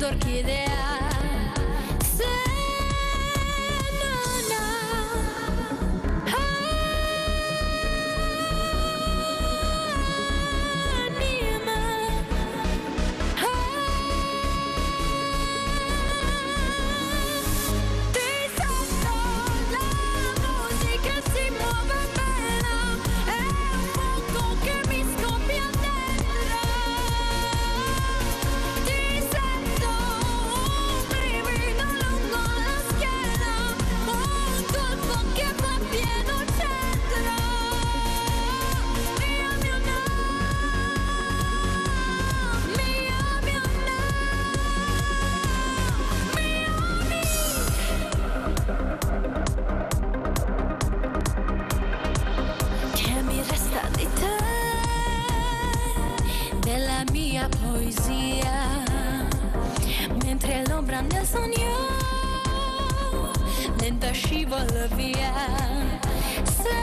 orchidea. Se non anima, ti sento, la musica si muove bene, è un fuoco che mi scoppia dentro. Ti sento, un brivido lungo la schiena, un colpo che fa pieno centro. Mia, mia, no, mia, mia, no, che mi resta di te, della mia poesia, mentre l'ombra nel sogno lenta scivola via. Se